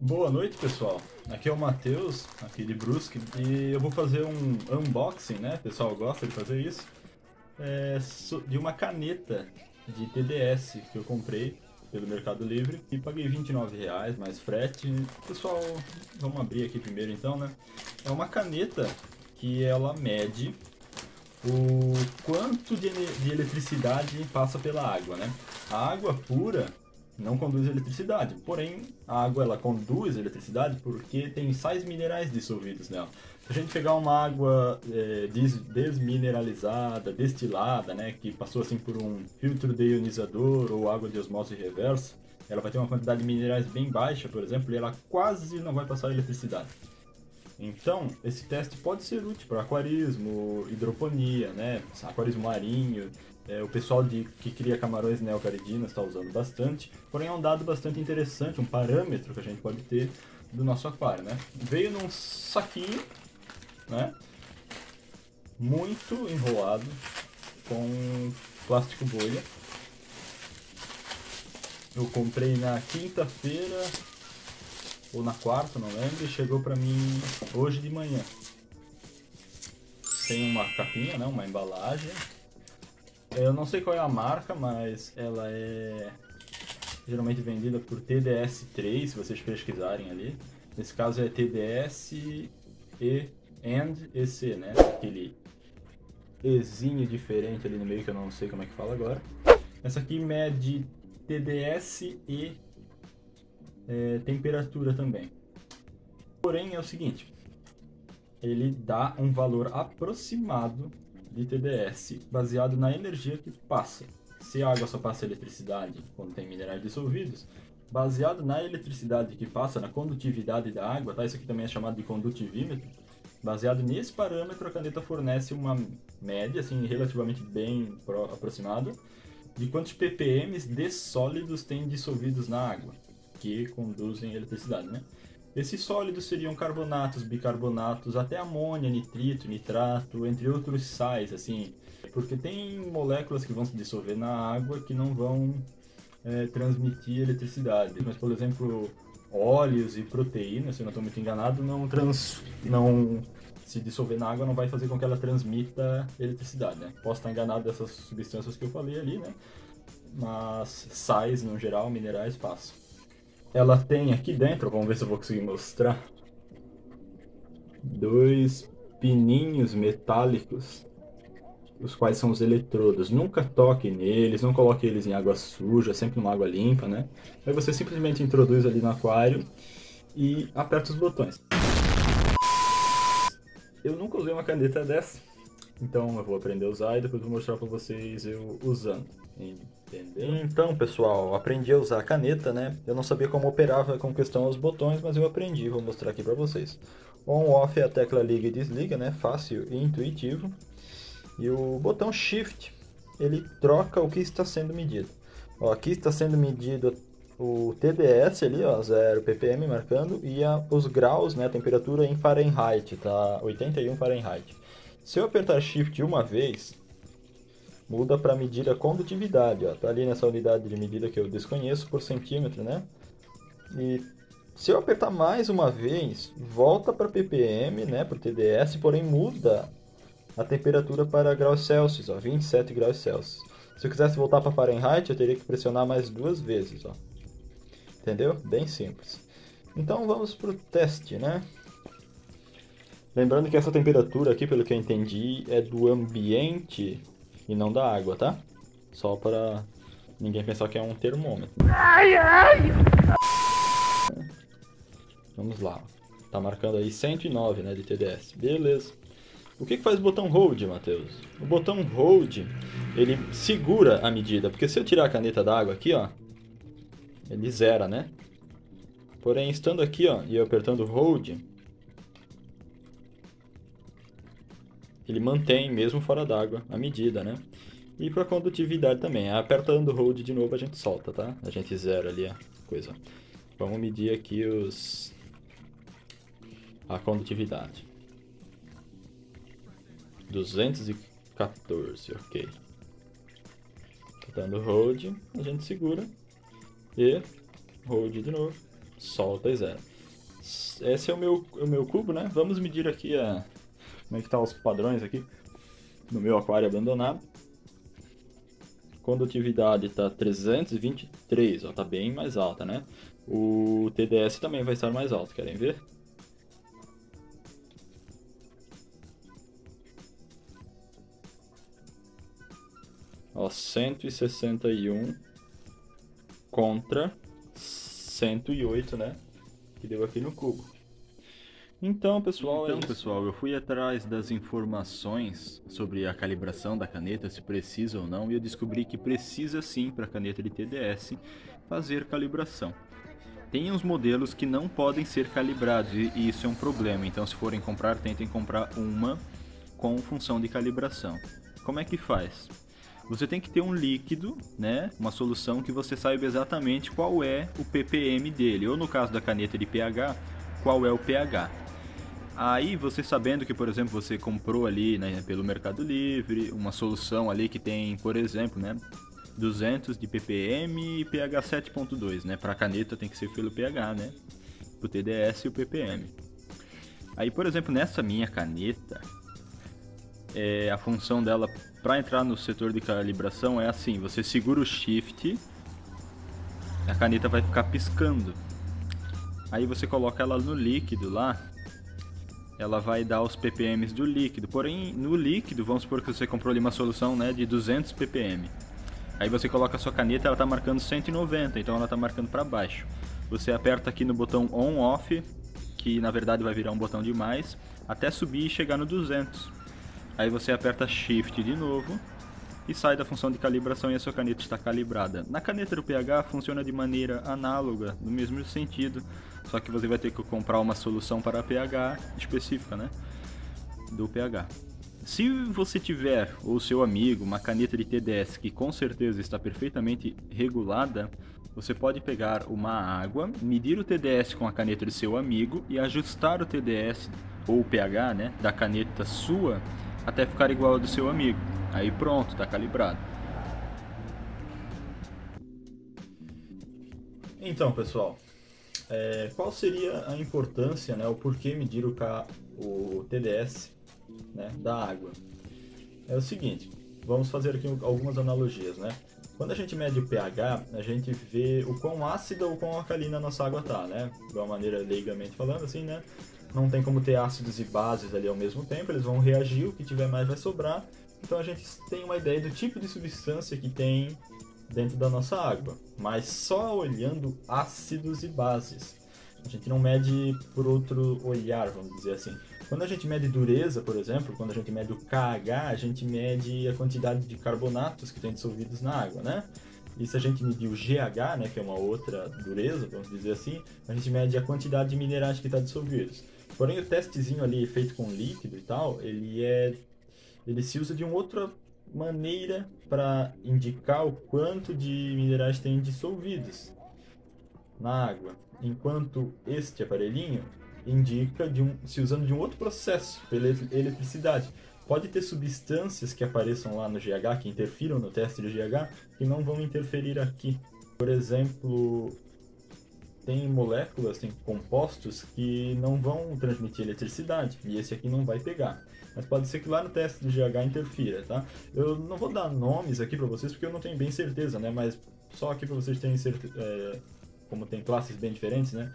Boa noite, pessoal. Aqui é o Matheus, aqui de Brusque, e eu vou fazer um unboxing, né? O pessoal gosta de fazer isso, de uma caneta de TDS que eu comprei pelo Mercado Livre e paguei R$ 29 mais frete. Pessoal, vamos abrir aqui primeiro então, né? É uma caneta que ela mede o quanto de eletricidade passa pela água, né? A água pura não conduz eletricidade, porém a água ela conduz eletricidade porque tem sais minerais dissolvidos nela. Se a gente pegar uma água desmineralizada, destilada, né, que passou assim por um filtro deionizador ou água de osmose reversa, ela vai ter uma quantidade de minerais bem baixa, por exemplo, e ela quase não vai passar eletricidade. Então, esse teste pode ser útil para aquarismo, hidroponia, né? Aquarismo marinho. O pessoal que cria camarões neocaridinos está usando bastante. Porém, é um dado bastante interessante, um parâmetro que a gente pode ter do nosso aquário, né? Veio num saquinho, né? Muito enrolado, com plástico bolha. Eu comprei na quinta-feira ou na quarta, não lembro, e chegou pra mim hoje de manhã. Tem uma capinha, né, uma embalagem. Eu não sei qual é a marca, mas ela é geralmente vendida por TDS3, se vocês pesquisarem ali. Nesse caso é TDS e EC, né? Aquele Ezinho diferente ali no meio que eu não sei como é que fala agora. Essa aqui mede TDS e temperatura também. Porém é o seguinte, ele dá um valor aproximado de TDS baseado na energia que passa. Se a água só passa eletricidade quando tem minerais dissolvidos, baseado na eletricidade que passa, na condutividade da água, tá? Isso aqui também é chamado de condutivímetro. Baseado nesse parâmetro, a caneta fornece uma média, assim, relativamente bem aproximada, de quantos ppm de sólidos tem dissolvidos na água, que conduzem eletricidade, né? Esses sólidos seriam carbonatos, bicarbonatos, até amônia, nitrito, nitrato, entre outros sais, assim, porque tem moléculas que vão se dissolver na água que não vão transmitir eletricidade. Mas, por exemplo, óleos e proteínas, se eu não estou muito enganado, não se dissolver na água não vai fazer com que ela transmita eletricidade, né? Posso estar enganado dessas substâncias que eu falei ali, né? Mas sais, no geral, minerais, passam. Ela tem aqui dentro, vamos ver se eu vou conseguir mostrar, dois pininhos metálicos, os quais são os eletrodos. Nunca toque neles, não coloque eles em água suja, sempre numa água limpa, né? Aí você simplesmente introduz ali no aquário e aperta os botões. Eu nunca usei uma caneta dessa, então eu vou aprender a usar e depois vou mostrar para vocês eu usando. Entendeu? Então, pessoal, aprendi a usar a caneta, né? Eu não sabia como operava com questão aos botões, mas eu aprendi, vou mostrar aqui para vocês. On/off é a tecla liga e desliga, né? Fácil e intuitivo. E o botão Shift, ele troca o que está sendo medido. Ó, aqui está sendo medido o TDS ali, ó, 0 ppm marcando, e os graus, né, a temperatura em Fahrenheit, tá 81 Fahrenheit. Se eu apertar Shift uma vez, muda para medir a condutividade, ó, tá ali nessa unidade de medida que eu desconheço por centímetro, né? E se eu apertar mais uma vez, volta para ppm, né, para TDS, porém muda a temperatura para graus Celsius, ó, 27 graus Celsius. Se eu quisesse voltar para Fahrenheit, eu teria que pressionar mais duas vezes, ó. Entendeu? Bem simples. Então vamos para o teste, né? Lembrando que essa temperatura aqui, pelo que eu entendi, é do ambiente e não da água, tá? Só para ninguém pensar que é um termômetro. Ai, ai. Vamos lá. Tá marcando aí 109, né, de TDS. Beleza. O que faz o botão Hold, Matheus? O botão Hold, ele segura a medida, porque se eu tirar a caneta d'água aqui, ó, ele zera, né? Porém, estando aqui, ó, e eu apertando Hold, ele mantém, mesmo fora d'água, a medida, né? E para condutividade também. Apertando Hold de novo, a gente solta, tá? A gente zera ali a coisa. Vamos medir aqui a condutividade. 214, ok. Dando hold, a gente segura e hold de novo, solta e zero. Esse é o meu cubo, né? Vamos medir aqui como é que tá os padrões aqui no meu aquário abandonado. Condutividade está 323, ó, tá bem mais alta, né? O TDS também vai estar mais alto, querem ver? Ó, 161 contra 108, né? Que deu aqui no cubo. Então, pessoal, eu fui atrás das informações sobre a calibração da caneta, se precisa ou não, e eu descobri que precisa sim para a caneta de TDS fazer calibração. Tem uns modelos que não podem ser calibrados e isso é um problema, então se forem comprar, tentem comprar uma com função de calibração. Como é que faz? Você tem que ter um líquido, né, uma solução que você saiba exatamente qual é o ppm dele, ou no caso da caneta de pH, qual é o pH. Aí você sabendo que, por exemplo, você comprou ali, né, pelo Mercado Livre, uma solução ali que tem, por exemplo, né, 200 de ppm e pH 7.2, né? Para caneta tem que ser pelo pH, né? Pro TDS e o ppm. Aí, por exemplo, nessa minha caneta, a função dela para entrar no setor de calibração é assim: você segura o shift, a caneta vai ficar piscando. Aí você coloca ela no líquido lá, ela vai dar os ppms do líquido. Porém, no líquido, vamos supor que você comprou ali uma solução, né, de 200 ppm. Aí você coloca a sua caneta, ela está marcando 190, então ela está marcando para baixo. Você aperta aqui no botão on/off, que na verdade vai virar um botão de mais, até subir e chegar no 200. Aí você aperta shift de novo e sai da função de calibração e a sua caneta está calibrada. Na caneta do pH funciona de maneira análoga, no mesmo sentido, só que você vai ter que comprar uma solução para pH específica, né, do pH. Se você tiver, ou seu amigo, uma caneta de TDS que com certeza está perfeitamente regulada, você pode pegar uma água, medir o TDS com a caneta de seu amigo e ajustar o TDS ou o pH, né, da caneta sua até ficar igual ao do seu amigo. Aí pronto, está calibrado. Então, pessoal, qual seria a importância, né, o porquê medir o TDS, né, da água? É o seguinte, vamos fazer aqui algumas analogias, né? Quando a gente mede o pH, a gente vê o quão ácida ou quão alcalina a nossa água tá, né? De uma maneira leigamente falando, assim, né? Não tem como ter ácidos e bases ali ao mesmo tempo, eles vão reagir, o que tiver mais vai sobrar. Então a gente tem uma ideia do tipo de substância que tem dentro da nossa água, mas só olhando ácidos e bases. A gente não mede por outro olhar, vamos dizer assim. Quando a gente mede dureza, por exemplo, quando a gente mede o KH, a gente mede a quantidade de carbonatos que tem dissolvidos na água, né? E se a gente medir o GH, né, que é uma outra dureza, vamos dizer assim, a gente mede a quantidade de minerais que está dissolvidos. Porém, o testezinho ali feito com líquido e tal, ele se usa de uma outra maneira para indicar o quanto de minerais tem dissolvidos na água, enquanto este aparelhinho indica se usando de um outro processo, pela eletricidade. Pode ter substâncias que apareçam lá no GH, que interfiram no teste de GH, que não vão interferir aqui. Por exemplo, tem moléculas, tem compostos que não vão transmitir eletricidade, e esse aqui não vai pegar. Mas pode ser que lá no teste do GH interfira, tá? Eu não vou dar nomes aqui para vocês, porque eu não tenho bem certeza, né? Mas só aqui para vocês terem certeza, como tem classes bem diferentes, né?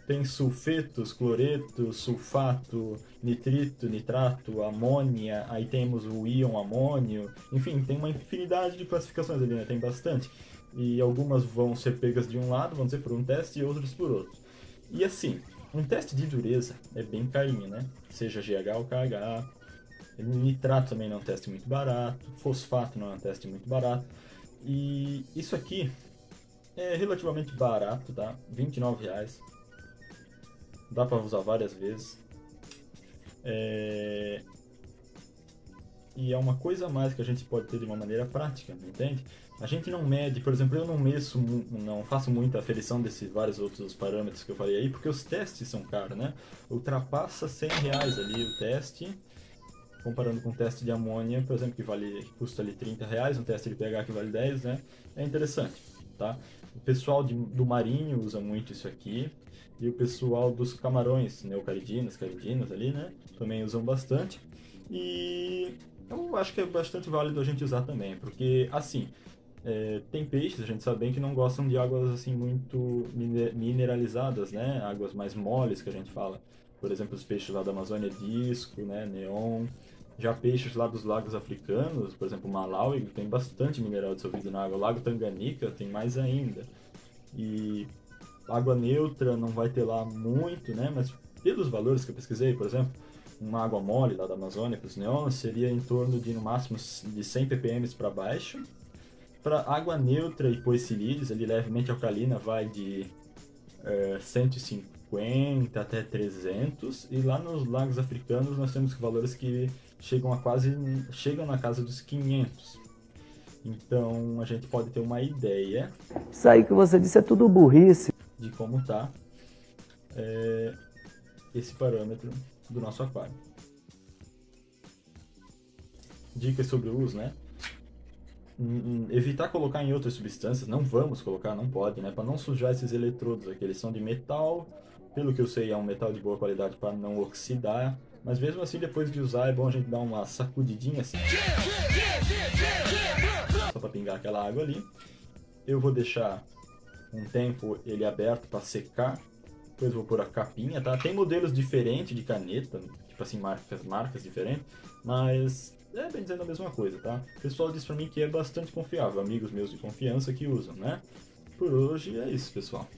Tem sulfetos, cloreto, sulfato, nitrito, nitrato, amônia, aí temos o íon amônio, enfim, tem uma infinidade de classificações ali, né? Tem bastante. E algumas vão ser pegas de um lado, vão ser por um teste, e outras por outro. E assim, um teste de dureza é bem carinho, né? Seja GH ou KH. Nitrato também não é um teste muito barato, fosfato não é um teste muito barato. E isso aqui é relativamente barato, tá? R$29. Dá para usar várias vezes. E é uma coisa a mais que a gente pode ter de uma maneira prática, entende? A gente não mede, por exemplo, eu não faço muita aferição desses vários outros parâmetros que eu falei aí, porque os testes são caros, né? Ultrapassa R$100 ali o teste, comparando com o teste de amônia, por exemplo, que custa ali R$30, um teste de pH que vale 10, né? É interessante. tá? O pessoal do marinho usa muito isso aqui, e o pessoal dos camarões, neocaridinos, caridinos ali, né? Também usam bastante. E eu acho que é bastante válido a gente usar também, porque, assim, tem peixes, a gente sabe bem, que não gostam de águas, assim, muito mineralizadas, né? Águas mais moles, que a gente fala. Por exemplo, os peixes lá da Amazônia, disco, né? Neon. Já peixes lá dos lagos africanos, por exemplo, Malawi, tem bastante mineral dissolvido na água. O Lago Tanganica tem mais ainda. E água neutra não vai ter lá muito, né? Mas pelos valores que eu pesquisei, por exemplo, uma água mole lá da Amazônia para os neons seria em torno de no máximo de 100 ppm para baixo. Para água neutra e poecilídeos, ali levemente alcalina, vai de 150 até 300. E lá nos lagos africanos nós temos valores que chegam na casa dos 500. Então a gente pode ter uma ideia. Isso aí que você disse é tudo burrice. De como está esse parâmetro do nosso aquário. Dicas sobre o uso, né? Evitar colocar em outras substâncias, não vamos colocar, não pode, né? Para não sujar esses eletrodos aqui, eles são de metal, pelo que eu sei é um metal de boa qualidade para não oxidar, mas mesmo assim depois de usar é bom a gente dar uma sacudidinha assim, só para pingar aquela água ali. Eu vou deixar um tempo ele aberto para secar, depois vou pôr a capinha, tá? Tem modelos diferentes de caneta, tipo assim, marcas diferentes, mas é bem dizendo a mesma coisa, tá? O pessoal diz pra mim que é bastante confiável, amigos meus de confiança que usam, né? Por hoje é isso, pessoal.